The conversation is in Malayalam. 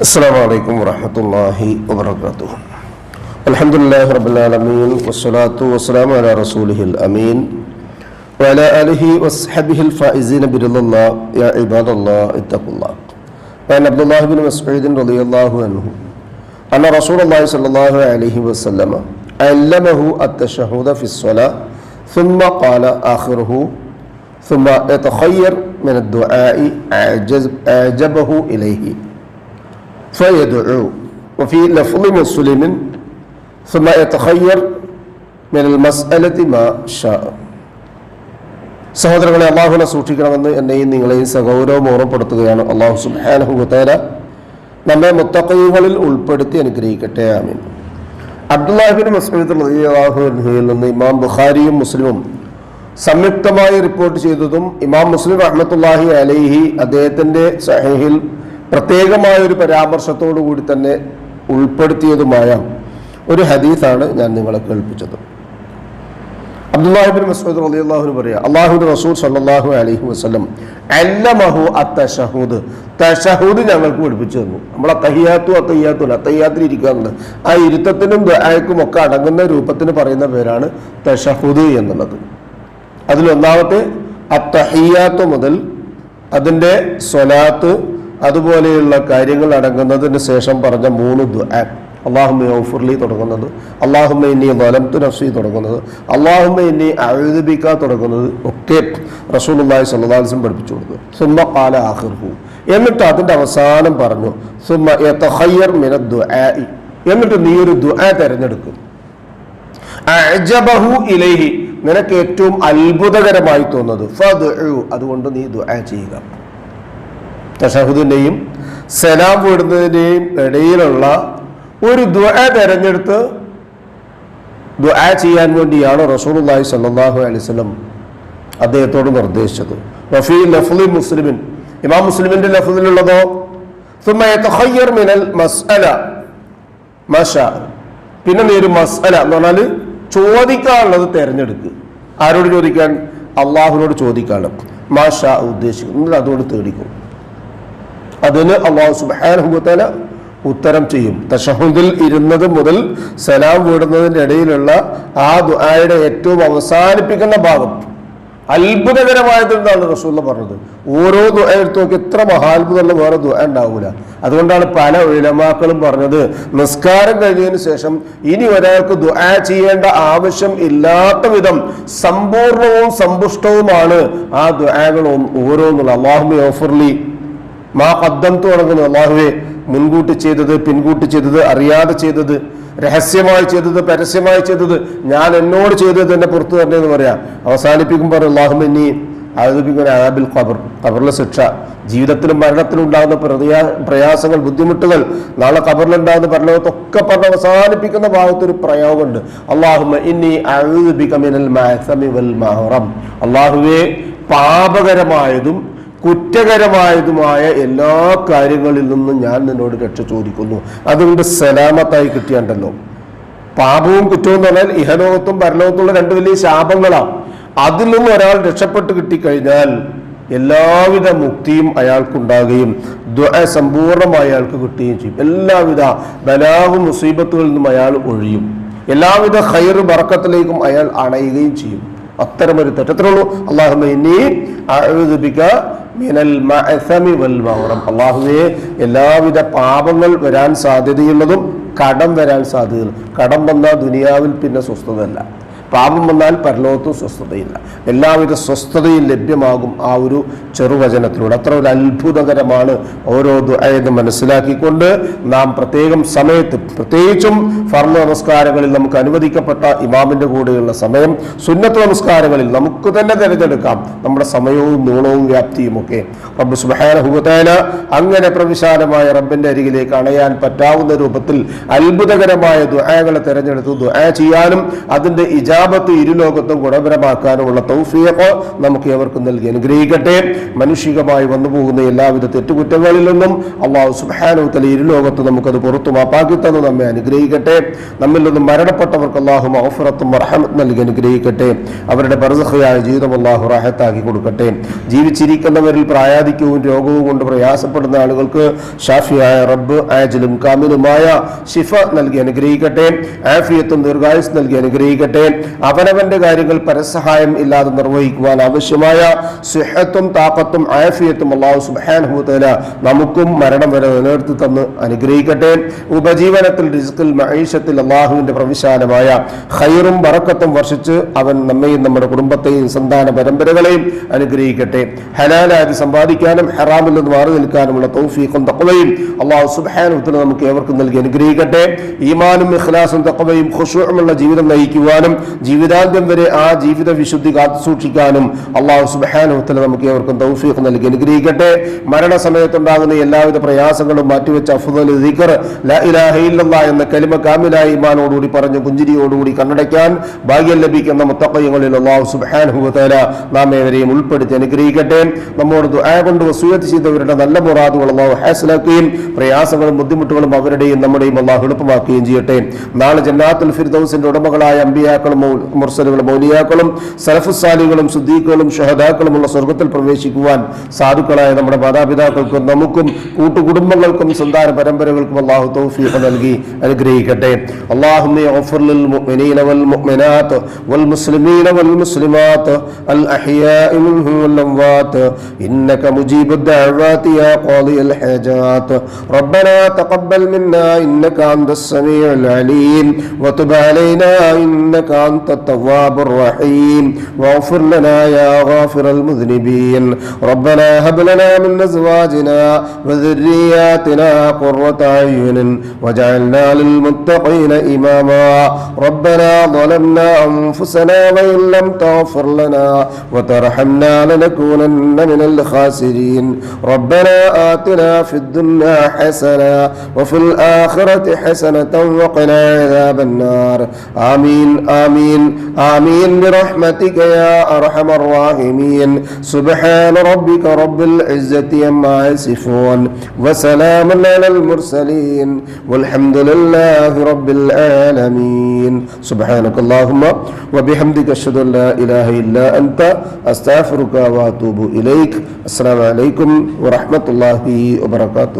السلام عليكم ورحمة الله وبركاته. الحمد لله رب العالمين والصلاة والسلام على رسوله الأمين وعلى آله وصحبه الفائزين برضا الله. يا عباد الله اتقوا الله. وعن عبد الله بن مسعود رضي الله عنه أن رسول الله صلى الله عليه وسلم علمه التشهد في الصلاة ثم قال آخره ثم يتخير من الدعاء أعجبه إليه فيدعو. وفي لفظ مسلم ثم يتخير من المسألة ما شاء. സഹോദരങ്ങളെ, അള്ളാഹുവിനെ സൂക്ഷിക്കണമെന്ന് എന്നെയും നിങ്ങളെയും സഗൗരവം ഓർമ്മപ്പെടുത്തുകയാണ്. അള്ളാഹു സുബ്ഹാനഹു വ തആല നമ്മെ മുത്തഖീങ്ങളിൽ ഉൾപ്പെടുത്തി അനുഗ്രഹിക്കട്ടെ. ആമീൻ. അബ്ദുല്ലാഹി ഇബ്നു മസ്ഊദ് റളിയല്ലാഹു അൻഹുവിൽ നിന്ന് ഇമാം ബുഖാരിയും മുസ്ലിമും സംയുക്തമായി റിപ്പോർട്ട് ചെയ്തതും ഇമാം മുസ്ലിം റഹ്മത്തുള്ളാഹി അലൈഹി അദ്ദേഹത്തിന്റെ സഹീഹിൽ പ്രത്യേകമായ ഒരു പരാമർശത്തോടു കൂടി തന്നെ ഉൾപ്പെടുത്തിയതുമായ ഒരു ഹദീസാണ് ഞാൻ നിങ്ങളെ കേൾപ്പിച്ചത്. അബ്ദുല്ലാഹി ഇബ്നു മസ്ഊദ് റളിയല്ലാഹു അൻഹു പറയാ, അല്ലാഹുവിന്റെ റസൂൽ സ്വല്ലല്ലാഹു അലൈഹി വസല്ലം അല്ലമഹു അത്തശഹൂദ്, തശഹൂദ് ഞങ്ങൾക്ക് പഠിപ്പിച്ചു തന്നു. നമ്മൾ അത്തഹിയാത്തിൽ ഇരിക്കാറുണ്ട്. ആ ഇരുത്തത്തിനും ദുആക്കും ഒക്കെ അടങ്ങുന്ന രൂപത്തിന് പറയുന്ന പേരാണ് തശഹൂദ് എന്നുള്ളത്. അതിലൊന്നാമത്തെ അത്തഹിയാത്ത് മുതൽ അതിൻ്റെ സ്വലാത്ത് അതുപോലെയുള്ള കാര്യങ്ങൾ അടങ്ങുന്നതിന് ശേഷം പറഞ്ഞ 3 ദുആ, അല്ലാഹുമ്മ ഗ്ഫിർലി തുടങ്ങുന്നത്, അല്ലാഹുമ്മ ഇന്നി ളലംതു നഫ്സി തുടങ്ങുന്നത്, അല്ലാഹുമ്മ ഇന്നി അഊദു ബിക തുടങ്ങുന്നത് ഒക്കെ റസൂലുള്ളാഹി സ്വല്ലല്ലാഹു അലൈഹി വസല്ലം പഠിപ്പിച്ചു കൊടുത്തു. സുമ്മ ഖാല ആഖിറുഹു, എന്നിട്ട് അതിൻ്റെ അവസാനം പറഞ്ഞു സുമ്മ യതഖയ്യർ മിനദ് ദുആഇ, എന്നിട്ട് നീ ഒരു ദുആ തിരഞ്ഞെടുക്കും. അഅജബഹു ഇലൈഹി, നിനക്ക് ഏറ്റവും അത്ഭുതകരമായി തോന്നുന്നത്, ഫദ്ഉ, അതുകൊണ്ട് നീ ദുആ ചെയ്യുക. തശഹുദിന്റെയും സലാം വിടുന്നതിന്റെയും ഇടയിലുള്ള ഒരു ദുആ തെരഞ്ഞെടുത്ത് ദുആ ചെയ്യാൻ വേണ്ടിയാണ് റസൂലുള്ളാഹി സ്വല്ലല്ലാഹു അലൈഹി വസല്ലം അദ്ദേഹത്തോട് നിർദ്ദേശിച്ചത്. വഫീ ലഫ്ളി മുസ്ലിമിൻ, ഇമാം മുസ്ലിമിന്റെ ലഫ്ളിലുള്ളതോ സുമ്മ യതഖയ്യർ മിനൽ മസ്അല മാ ശാ, പിന്നെ നീ ഒരു മസ്അല എന്ന് പറഞ്ഞാൽ ചോദിക്കാനുള്ളത് തെരഞ്ഞെടുക്കുക. ആരോട് ചോദിക്കാൻ? അള്ളാഹുവിനോട് ചോദിക്കാനുള്ളത്. മാ ഷാ ഉദ്ദേശിക്കുന്നത് അതോട് തേടിക്കും. അതിന് അള്ളാഹു സുബ്ഹാനഹു വ തആല ഉത്തരം ചെയ്യും. തശഹുദിൽ ഇരുന്നത് മുതൽ സലാം വീടുന്നതിൻ്റെ ഇടയിലുള്ള ആ ദുആയുടെ ഏറ്റവും അവസാനിപ്പിക്കുന്ന ഭാഗം അത്ഭുതകരമായതെന്നാണ് റസൂലുള്ളാഹി പറഞ്ഞത്. ഓരോ ദുആ എടുത്ത് നോക്കി എത്ര മഹാത്ഭുതമുള്ള വേറെ ദുആ ഉണ്ടാവില്ല. അതുകൊണ്ടാണ് പല ഉലമാക്കളും പറഞ്ഞത്, നിസ്കാരം കഴിഞ്ഞതിന് ശേഷം ഇനി ഒരാൾക്ക് ദുആ ചെയ്യേണ്ട ആവശ്യം ഇല്ലാത്ത വിധം സമ്പൂർണവും സമ്പുഷ്ടവുമാണ് ആ ദുആകൾ ഓരോന്നുള്ള. അല്ലാഹുമ്മ ഗ്ഫിർലി മാ ഖദ്ദംതു തുടങ്ങുന്നു, അല്ലാഹുവേ മുൻകൂട്ടി ചെയ്തത്, പിൻകൂട്ടി ചെയ്തത്, അറിയാതെ ചെയ്തത്, രഹസ്യമായി ചെയ്തത്, പരസ്യമായി ചെയ്തത്, ഞാൻ എന്നോട് ചെയ്തത് എന്നെ പുറത്തു തരണേ എന്ന് പറയാം. അവസാനിപ്പിക്കുമ്പോൾ അല്ലാഹുമ്മ ഇന്നി അഊദു ബിക മിൻ അദാബിൽ ഖബർ, ഖബറിലെ ശിക്ഷ, ജീവിതത്തിലും മരണത്തിലും ഉണ്ടാകുന്ന പ്രയാസങ്ങൾ, ബുദ്ധിമുട്ടുകൾ, നാളെ ഖബറിലുണ്ടാകുന്ന പരലോകത്തൊക്കെ പറഞ്ഞ് അവസാനിപ്പിക്കുന്ന ഭാഗത്തൊരു പ്രയോഗമുണ്ട്. അല്ലാഹുമ്മ ഇന്നി അഊദു ബിക മിനൽ മഅസമി വൽ മഹറം, അല്ലാഹുവേ പാപകരമായതും കുറ്റകരമായതുമായ എല്ലാ കാര്യങ്ങളിൽ നിന്നും ഞാൻ നിന്നോട് രക്ഷ ചോദിക്കുന്നു. അതുകൊണ്ട് സലാമത്തായി കിട്ടിയാണ്ടല്ലോ. പാപവും കുറ്റവും എന്ന് പറഞ്ഞാൽ ഇഹലോകത്തും പരലോകത്തുള്ള 2 വലിയ ശാപങ്ങളാണ്. അതിൽ നിന്നും ഒരാൾ രക്ഷപ്പെട്ട് കിട്ടിക്കഴിഞ്ഞാൽ എല്ലാവിധ മുക്തിയും അയാൾക്കുണ്ടാകുകയും ദുആ സമ്പൂർണ്ണമായി അയാൾക്ക് കിട്ടുകയും ചെയ്യും. എല്ലാവിധ ബലാവും മുസീബത്തുകളിൽ നിന്നും അയാൾ ഒഴിയും. എല്ലാവിധ ഖൈർ ബറക്കത്തിലേക്കും അയാൾ അണയുകയും ചെയ്യും. അത്തരമൊരു തെറ്റത്രയുള്ളൂ. അല്ലാഹുമ്മ ഇന്നി അഊദു ബിക മിനൽ മഅസമി വൽ മഗ്റം, അല്ലാഹുവേ എല്ലാവിധ പാപങ്ങൾ വരാൻ സാധ്യതയുള്ളതും കടം വരാൻ സാധ്യതയുള്ളതും. കടം വന്നാൽ ദുനിയാവിൽ പിന്നെ സ്വസ്ഥതയല്ല, പാപം വന്നാൽ പരലോകത്തും സ്വസ്ഥതയില്ല. എല്ലാവിധ സ്വസ്ഥതയും ലഭ്യമാകും ആ ഒരു ചെറുവചനത്തിലൂടെ. അത്ര ഒരു അത്ഭുതകരമാണ് ഓരോ ദുആ എന്ന് മനസ്സിലാക്കിക്കൊണ്ട് നാം പ്രത്യേകം സമയത്ത്, പ്രത്യേകിച്ചും ഫർള് നമസ്കാരങ്ങളിൽ നമുക്ക് അനുവദിക്കപ്പെട്ട ഇമാമിന്റെ കൂടെയുള്ള സമയം, സുന്നത്ത് നമസ്കാരങ്ങളിൽ നമുക്ക് തന്നെ തിരഞ്ഞെടുക്കാം നമ്മുടെ സമയവും നീളവും വ്യാപ്തിയും ഒക്കെ. റബ്ബ് സുബ്ഹാനഹു വ തആല അങ്ങനെ പ്രവിശാലമായ റബ്ബിന്റെ അരികിലേക്ക് അണയാൻ പറ്റാവുന്ന രൂപത്തിൽ അത്ഭുതകരമായ ദുആകളെ തിരഞ്ഞെടുത്ത് ദുആ ചെയ്യാനും അതിന്റെ ഇജാബത്ത് ഇരുലോകത്തും ഗുണപരമാക്കാനുമുള്ള തൗഫീഖ് നമുക്ക് ഏവർക്കും നൽകി അനുഗ്രഹിക്കട്ടെ. മനുഷികമായി വന്നു പോകുന്ന എല്ലാവിധ തെറ്റുകുറ്റങ്ങളിൽ നിന്നും അല്ലാഹു സുബ്ഹാനഹു വ തആല ഇരുലോകത്ത് നമുക്കത് പുറത്തു മാപ്പാക്കി തന്നു നമ്മെ അനുഗ്രഹിക്കട്ടെ. നമ്മിൽ നിന്നും മരണപ്പെട്ടവർക്ക് അല്ലാഹു മഗ്ഫിറത്തും റഹ്മത്തും നൽകി അനുഗ്രഹിക്കട്ടെ. അവരുടെ ബർസഖിയായ ജീവിതം അല്ലാഹു റാഹത്താക്കി കൊടുക്കട്ടെ. ജീവിച്ചിരിക്കുന്നവരിൽ പ്രായാധിക്യവും രോഗവും കൊണ്ട് പ്രയാസപ്പെടുന്ന ആളുകൾക്ക് ഷാഫിയായ റബ്ബ് ആജിലും കാമിലുമായ ശിഫ നൽകി അനുഗ്രഹിക്കട്ടെ. ആഫിയത്തും ദീർഘായുസ് നൽകി അനുഗ്രഹിക്കട്ടെ. അവനവന്റെ കാര്യങ്ങൾ പരസഹായം ഇല്ലാതെ നിർവഹിക്കുവാൻ ആവശ്യമായ സിഹത്തും താഖത്തും ആഫിയത്തും അല്ലാഹു സുബ്ഹാനഹു വ തആല നമുക്കും മരണം വരെ നിലനിർത്തി തന്ന് അനുഗ്രഹിക്കട്ടെ. ഉപജീവനത്തിൽ റിസ്കിൽ മഈശത്തിൽ അല്ലാഹുവിന്റെ പ്രവിശാലമായ ഖൈറും ബറക്കത്തും വർഷിച്ച് അവൻ നമ്മെയും നമ്മുടെ കുടുംബത്തെയും സന്താന പരമ്പരകളെയും അനുഗ്രഹിക്കട്ടെ. ഹലാലായി സമ്പാദിക്കാനും ഹറാമിൽ നിന്ന് മാറി നിൽക്കാനുമുള്ള തൗഫീഖും തഖ്വയും അല്ലാഹു സുബ്ഹാനഹു വ തആല നമുക്ക് ഏവർക്കും നൽകി അനുഗ്രഹിക്കട്ടെ. ഈമാനും ഇഖ്ലാസും തഖ്വയും ഖുശൂഉമുള്ള ജീവിതം നയിക്കുവാനും ജീവിതാന്ത്യം വരെ ആ ജീവിത വിശുദ്ധി കാത്തു സൂക്ഷിക്കാനും അല്ലാഹു സുബ്ഹാനഹു വ തആല നമുക്ക് ഏവർക്കും തൗഫീഖ് നൽകി അനുഗ്രഹിക്കട്ടെ. മരണസമയത്തുണ്ടാകുന്ന എല്ലാവിധ പ്രയാസങ്ങളും മാറ്റിവെച്ച അഫ്ദൽ ദിക്ർ ലാ ഇലാഹ ഇല്ലല്ലാഹ് എന്ന കലിമ കാമിലായ ഈമാനോടുകൂടി പറഞ്ഞു പുഞ്ചിരിയോടുകൂടി കണ്ണടയ്ക്കാൻ ഭാഗ്യം ലഭിക്കുന്ന മുത്തഖീങ്ങളിൽ അല്ലാഹു സുബ്ഹാനഹു വ തആല നാം ഏവരെയും ഉൾപ്പെടുത്തി അനുഗ്രഹിക്കട്ടെ. നമ്മോട് ദുആ കൊണ്ട് വസിയത്ത് ചെയ്തവരുടെ നല്ല മുറാദുകൾ അല്ലാഹു ഹാസിലാക്കുകയും പ്രയാസങ്ങളും ബുദ്ധിമുട്ടുകളും അവരുടെയും നമ്മുടെയും അല്ലാഹു എളുപ്പമാക്കുകയും ചെയ്യട്ടെ. നാളെ ജന്നാത്തുൽ ഫിർദൗസിന്റെ ഉടമകളായ അമ്പിയാക്കളും മുർസലുകളും ഔലിയാക്കളും സലഫുസ് സാലിഹുകളും സിദ്ദീഖുകളും ശുഹദാക്കളും ഉള്ള സ്വർഗ്ഗത്തിൽ പ്രവേശിക്കുവാൻ സാധുക്കളായ നമ്മുടെ മാതാപിതാക്കൾക്കും നമുക്കും കൂട്ടുകുടുംബങ്ങൾക്കും സന്താന പരമ്പരകൾക്കും അല്ലാഹു തൗഫീഖ് നൽകി അനുഗ്രഹിക്കട്ടെ. അല്ലാഹുമ്മ ഗ്ഫിർ ലിൽ മുഅ്മിനീന വൽ മുഅ്മിനാത്ത് വൽ മുസ്ലിമീന വൽ മുസ്ലിമാത്ത് അൽ അഹ്യാഇ മിൻഹും വൽ അംവാത്ത് ഇന്നക മുജീബുദ് ദഅവാതി യാ ഖാദിയൽ ഹാജാത്ത് റബ്ബനാ തഖബ്ബൽ മിന്നാ ഇന്നക അൻതസ് സമീഉൽ അലീം വതുബ് അലൈനാ ഇന്നക അൻതത് തവ്വാബുർ റഹീം വഗ്ഫിർ ലനാ യാ ഗാഫിറൽ മുദ്നിബീൻ റബ്ബനാ ഹബ് ലനാ മിൻ അസ്വാജിനാ വദുർരിയാതിനാ ഖുർറത അയ്യുനിൻ വജഅൽനാ ലിൽ മുത്തഖീന ഇമാമാ റബ്ബനാ ളലംനാ അൻഫുസനാ വഇൻ ലം തഗ്ഫിർ ലനാ വതർഹംനാ ലനകൂനന്ന മിനൽ ഖാസിരീൻ റബ്ബനാ ആതിനാ ഫിദ് ദുനിയാ ഹസന വഫിൽ ആഖിറതി ഹസനതൻ വഖിനാ അദാബൻ നാർ ആമീൻ ആമീൻ ആമീൻ ബിറഹ്മതിക യാ അർഹമർ റഹീമീൻ സുബ്ഹാന റബ്ബിക റബ്ബിൽ ഇസ്സതി അമ്മാ യസിഫൂൻ വസലാമുൻ അലൽ മുർസലീൻ വൽഹംദുലില്ലാഹി റബ്ബിൽ ആലമീൻ സുബ്ഹാനകല്ലാഹുമ്മ വബിഹംദിക അശ്ഹദു അൻ ലാ ഇലാഹ ഇല്ലാ അൻത അസ്തഗ്ഫിറുക വഅതൂബു ഇലൈക്. അസ്സലാമു അലൈക്കും വറഹ്മത്തുള്ളാഹി വബറകാതുഹു.